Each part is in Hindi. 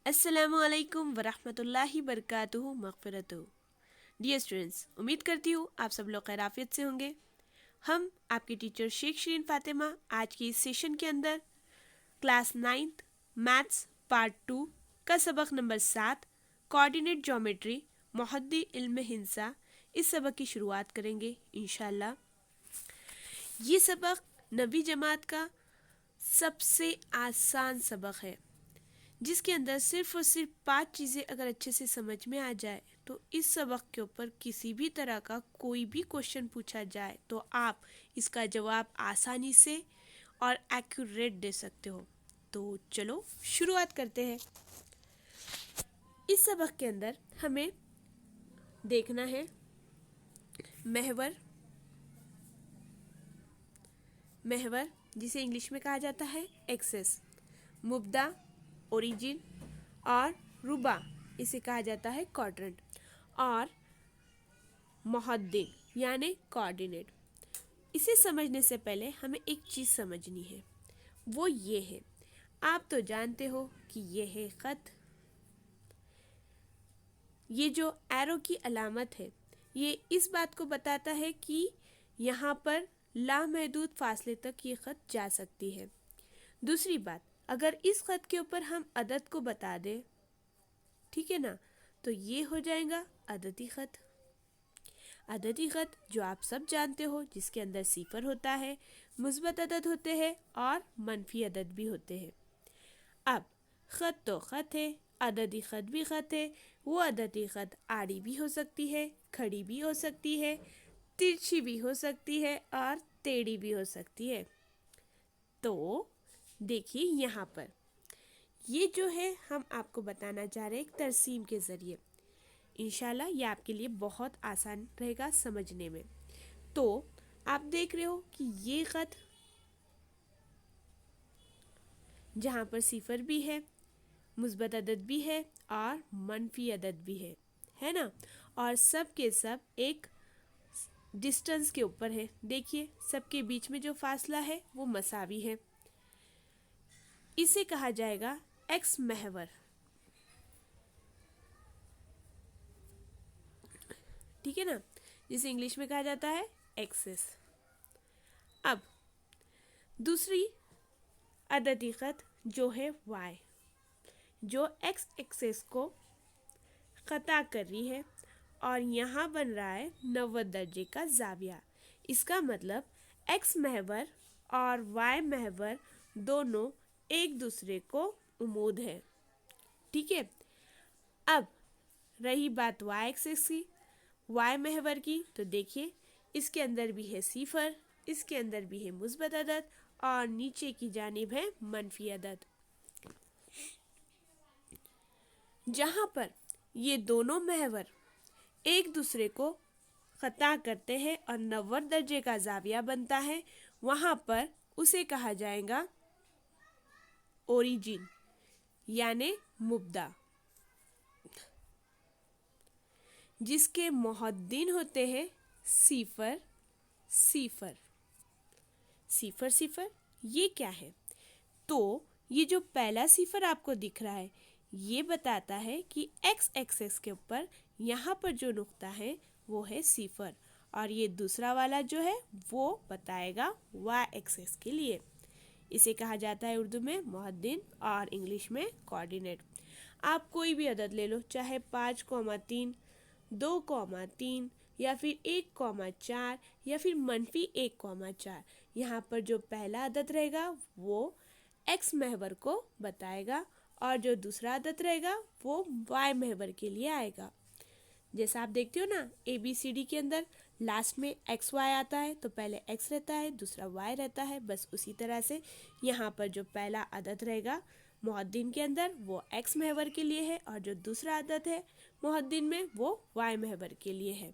अस्सलामुअलैकुम वरहमतुल्लाहि बरकातुहू मग़फ़िरतुहू। डियर स्टूडेंट्स, उम्मीद करती हूँ आप सब लोग खैराफियत से होंगे। हम आपके टीचर शेख शरीन फ़ातिमा आज की इस सेशन के अंदर क्लास 9th मैथ्स पार्ट 2 का सबक नंबर 7 कोऑर्डिनेट ज्योमेट्री मुहद्दी इल्म हिंसा इस सबक की शुरुआत करेंगे इंशाल्लाह। ये सबक 9वीं जमात का सबसे आसान सबक है, जिसके अंदर सिर्फ और सिर्फ 5 चीज़ें अगर अच्छे से समझ में आ जाए तो इस सबक के ऊपर किसी भी तरह का कोई भी क्वेश्चन पूछा जाए तो आप इसका जवाब आसानी से और एक्यूरेट दे सकते हो। तो चलो शुरुआत करते हैं। इस सबक के अंदर हमें देखना है महवर, महवर जिसे इंग्लिश में कहा जाता है एक्सेस, मुब्दा ओरिजिन और रुबा इसे कहा जाता है क्वाड्रेंट, और मुहद्दिन यानी कोऑर्डिनेट। इसे समझने से पहले हमें एक चीज़ समझनी है, वो ये है, आप तो जानते हो कि ये है ख़त। ये जो एरो की अलामत है ये इस बात को बताता है कि यहाँ पर लामहदूद फासले तक ये ख़त जा सकती है। दूसरी बात, अगर इस ख़त के ऊपर हम अदद को बता दें, ठीक है ना, तो ये हो जाएगा अददी ख़त। अददी ख़त जो आप सब जानते हो, जिसके अंदर सिफर होता है, मुस्बत अदद होते हैं और मनफी अदद भी होते हैं। अब ख़त तो ख़त है, अददी ख़त भी ख़त है। वो अददी ख़त आड़ी भी हो सकती है, खड़ी भी हो सकती है, तिरछी भी हो सकती है और टेढ़ी भी हो सकती है। तो देखिए यहाँ पर ये जो है हम आपको बताना चाह रहे हैं एक तरसीम के ज़रिए। इंशाल्लाह ये आपके लिए बहुत आसान रहेगा समझने में। तो आप देख रहे हो कि ये ख़त जहाँ पर सिफर भी है, मुस्बत अदद भी है और मनफी अदद भी है ना, और सब के सब एक डिस्टेंस के ऊपर है। देखिए सबके बीच में जो फासला है वो मसावी है। इसे कहा जाएगा एक्स महवर, ठीक है ना, जिसे इंग्लिश में कहा जाता है एक्सिस। अब दूसरी अददी ख़त जो है वाई, जो एक्स एक्सिस को ख़ता कर रही है और यहाँ बन रहा है 90 दर्जे का जाविया। इसका मतलब एक्स महवर और वाई महवर दोनों एक दूसरे को उमूद है, ठीक है। अब रही बात वाई एक्सिस की, वाई महवर की, तो देखिए इसके अंदर भी है सिफर, इसके अंदर भी है मुस्बत अदद और नीचे की जानिब है मनफी अदद। जहाँ पर ये दोनों महवर एक दूसरे को ख़ता करते हैं और 90 दर्जे का जाविया बनता है, वहाँ पर उसे कहा जाएगा ओरिजिन यानी मुब्दा, जिसके मुहद्दिन होते हैं सिफर सिफर सिफर सिफर। ये क्या है? तो ये जो पहला सिफर आपको दिख रहा है ये बताता है कि एक्स एक्सेस के ऊपर यहाँ पर जो नुक्ता है वो है सिफर, और ये दूसरा वाला जो है वो बताएगा वाई एक्सेस के लिए। इसे कहा जाता है उर्दू में मुहद्दिन और इंग्लिश में कोऑर्डिनेट। आप कोई भी अदद ले लो, चाहे 5,3, 2,3 या फिर 1,4 या फिर मनफी 1,4। यहाँ पर जो पहला अदद रहेगा वो एक्स महवर को बताएगा और जो दूसरा अदद रहेगा वो वाई महवर के लिए आएगा। जैसा आप देखते हो ना ABCD के अंदर लास्ट में एक्स वाई आता है, तो पहले एक्स रहता है दूसरा वाई रहता है, बस उसी तरह से यहाँ पर जो पहला अदद रहेगा मुहद्दिन के अंदर वो एक्स महवर के लिए है और जो दूसरा अदद है मुहद्दिन में वो वाई महवर के लिए है।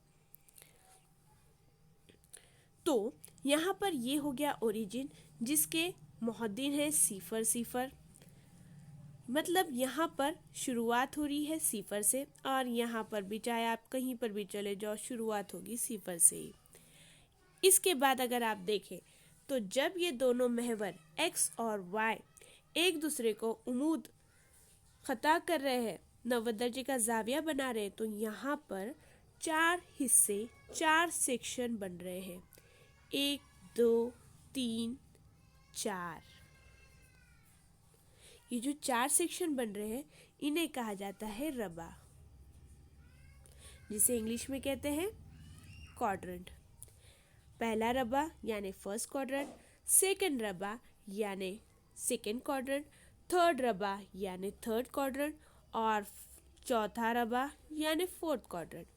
तो यहाँ पर ये हो गया ओरिजिन, जिसके मुहद्दिन है सिफर सिफर, मतलब यहाँ पर शुरुआत हो रही है सिफर से और यहाँ पर भी चाहे आप कहीं पर भी चले जाओ शुरुआत होगी सिफर से ही। इसके बाद अगर आप देखें तो जब ये दोनों महवर एक्स और वाई एक दूसरे को उमूद खता कर रहे हैं, 90 दर्जे का जाविया बना रहे हैं, तो यहाँ पर 4 हिस्से, 4 सेक्शन बन रहे हैं। 1 2 3 4। ये जो 4 सेक्शन बन रहे हैं इन्हें कहा जाता है रबा, जिसे इंग्लिश में कहते हैं क्वाड्रेंट। पहला रबा यानी फर्स्ट क्वाड्रेंट, सेकंड रबा यानी सेकंड क्वाड्रेंट, थर्ड रबा यानी थर्ड क्वाड्रेंट और चौथा रबा यानी फोर्थ क्वाड्रेंट।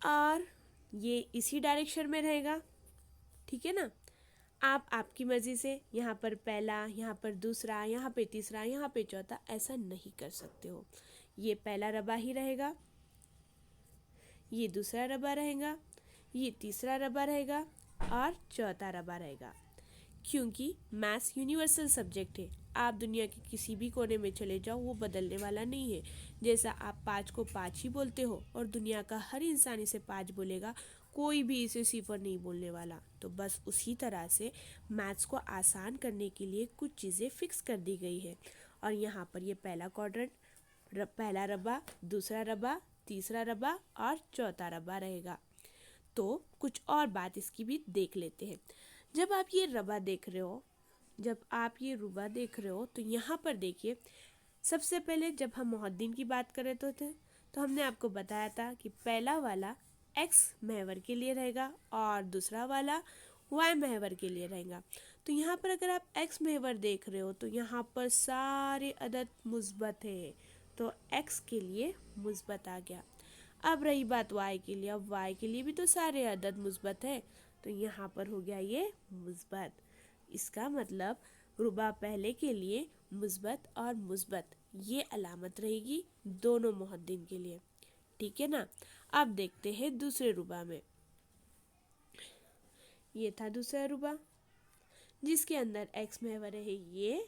और ये इसी डायरेक्शन में रहेगा, ठीक है ना। आप आपकी मर्जी से यहाँ पर पहला, यहाँ पर दूसरा, यहाँ पे तीसरा, यहाँ पे चौथा ऐसा नहीं कर सकते हो। ये पहला रबा ही रहेगा, ये दूसरा रबा रहेगा, ये तीसरा रबा रहेगा और चौथा रबा रहेगा। क्योंकि मैथ्स यूनिवर्सल सब्जेक्ट है, आप दुनिया के किसी भी कोने में चले जाओ वो बदलने वाला नहीं है। जैसा आप 5 को 5 ही बोलते हो और दुनिया का हर इंसान इसे 5 बोलेगा, कोई भी इसे सिफर नहीं बोलने वाला। तो बस उसी तरह से मैथ्स को आसान करने के लिए कुछ चीज़ें फिक्स कर दी गई है। और यहाँ पर ये पहला क्वाड्रेंट, पहला रबा, दूसरा रबा, तीसरा रबा और चौथा रबा रहेगा। तो कुछ और बात इसकी भी देख लेते हैं। जब आप ये रबा देख रहे हो, जब आप ये रुबा देख रहे हो, तो यहाँ पर देखिए, सबसे पहले जब हम मुहद्दिन की बात कर रहे तो हमने आपको बताया था कि पहला वाला एक्स महवर के लिए रहेगा और दूसरा वाला वाई महवर के लिए रहेगा। तो यहाँ पर अगर आप एक्स महवर देख रहे हो तो यहाँ पर सारे अदद मुस्बत है, तो एक्स के लिए मुस्बत आ गया। अब रही बात वाई के लिए, अब वाई के लिए भी तो सारे अदद मुस्बत है, तो यहाँ पर हो गया ये मुस्बत। इसका मतलब रुबा पहले के लिए मुस्बत और मुस्बत ये अलामत रहेगी दोनों मुहद्दिन के लिए, ठीक है ना। अब देखते हैं दूसरे रुबा में। ये था दूसरा रुबा जिसके अंदर एक्स महवर है ये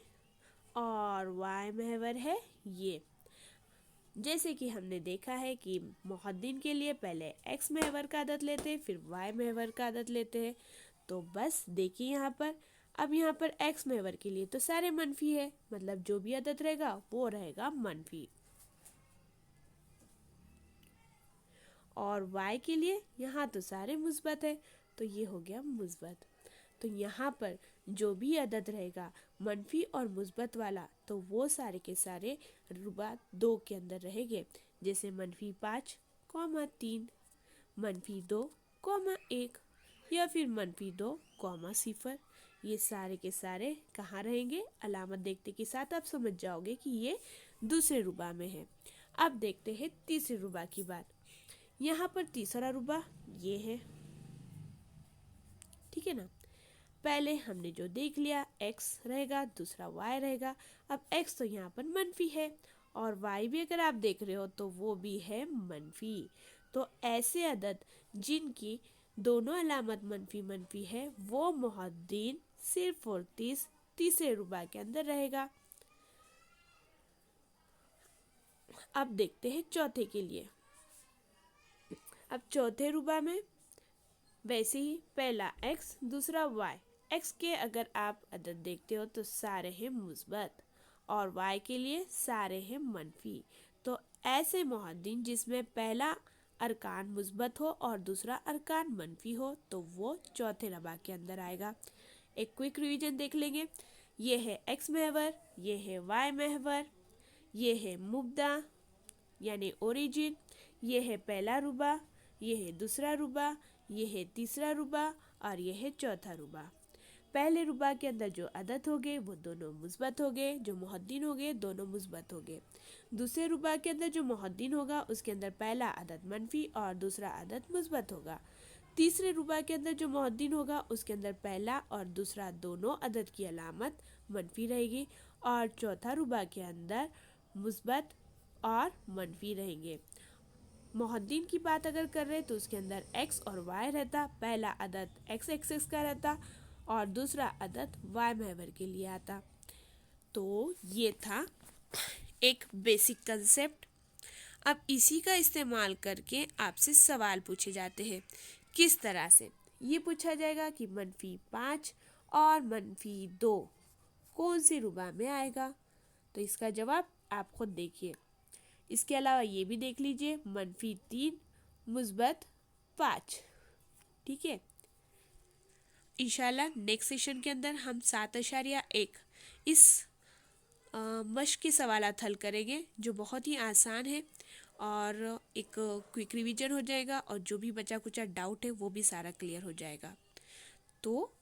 और वाई महवर है ये। जैसे कि हमने देखा है कि मुहद्दिन के लिए पहले एक्स महवर का अदद लेते हैं, फिर वाई महवर का अदद लेते हैं। तो बस देखिए यहाँ पर, अब यहाँ पर एक्स महवर के लिए तो सारे मनफी है, मतलब जो भी अदद रहेगा वो रहेगा मनफी। और y के लिए यहाँ तो सारे मुस्बत है, तो ये हो गया मुस्बत। तो यहाँ पर जो भी अदद रहेगा मनफी और मुस्बत वाला, तो वो सारे के सारे रुबा 2 के अंदर रहेंगे। जैसे -5, -3, -2, -1 या फिर -2, -0। ये सारे के सारे कहाँ रहेंगे, अलामत देखते के साथ आप समझ जाओगे कि ये दूसरे रुबा में है। अब देखते हैं तीसरे रुबा की बात। यहाँ पर तीसरा रुबा ये है, ठीक है ना। पहले हमने जो देख लिया x रहेगा, दूसरा y रहेगा। अब x तो यहाँ पर मनफी है और y भी अगर आप देख रहे हो तो वो भी है मनफी। तो ऐसे अदद जिनकी दोनों अलामत मनफी मनफी है वो मुहद्दिन सिर्फ और तीसरे रुबा के अंदर रहेगा। अब देखते हैं चौथे के लिए। अब चौथे रुबा में वैसे ही पहला x, दूसरा y। x के अगर आप अदद देखते हो तो सारे हैं मुस्बत और y के लिए सारे हैं मनफी। तो ऐसे मुहद्दिन जिसमें पहला अरकान मुस्बत हो और दूसरा अरकान मनफी हो, तो वो चौथे रबा के अंदर आएगा। एक क्विक रिवीजन देख लेंगे। ये है x महवर, ये है y महवर, ये है मुब्दा यानी ओरिजिन, ये है पहला रुबा, ये है दूसरा रुबा, ये है तीसरा रुबा और ये है चौथा रुबा। पहले रुबा के अंदर जो अदद हो गए वो दोनों मुस्बत हो गए, जो मुहद्दिन हो गए दोनों मुस्बत हो गए। दूसरे रुबा के अंदर जो मुहद्दिन होगा उसके अंदर पहला अदद मनफी और दूसरा अदद मुस्बत होगा। तीसरे रुबा के अंदर जो मुहद्दिन होगा उसके अंदर पहला और दूसरा दोनों अदद की अलामत मनफी रहेगी और चौथा रुबा के अंदर मुस्बत और मनफी रहेंगे। मुहद्दिन की बात अगर कर रहे तो उसके अंदर x और y रहता, पहला अदद x एक्सिस का रहता और दूसरा अदद y महवर के लिए आता। तो ये था एक बेसिक कंसेप्ट। अब इसी का इस्तेमाल करके आपसे सवाल पूछे जाते हैं। किस तरह से ये पूछा जाएगा कि -5 और -2 कौन सी रुबा में आएगा। तो इसका जवाब आप खुद देखिए। इसके अलावा ये भी देख लीजिए, -3 मुस्बत 5। ठीक है, इंशाल्लाह नेक्स्ट सेशन के अंदर हम 7.1 इस मश्क के सवालात हल करेंगे, जो बहुत ही आसान है और एक क्विक रिवीजन हो जाएगा और जो भी बचा कुचा डाउट है वो भी सारा क्लियर हो जाएगा। तो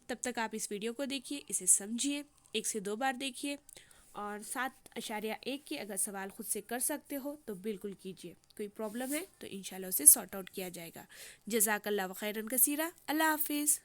तब तक आप इस वीडियो को देखिए, इसे समझिए, 1 से 2 बार देखिए और 7.1 के अगर सवाल खुद से कर सकते हो तो बिल्कुल कीजिए। कोई प्रॉब्लम है तो इंशाल्लाह उसे सॉर्ट आउट किया जाएगा। जज़ाकल्लाह खैरन कसीरा। अल्लाह हाफिज़।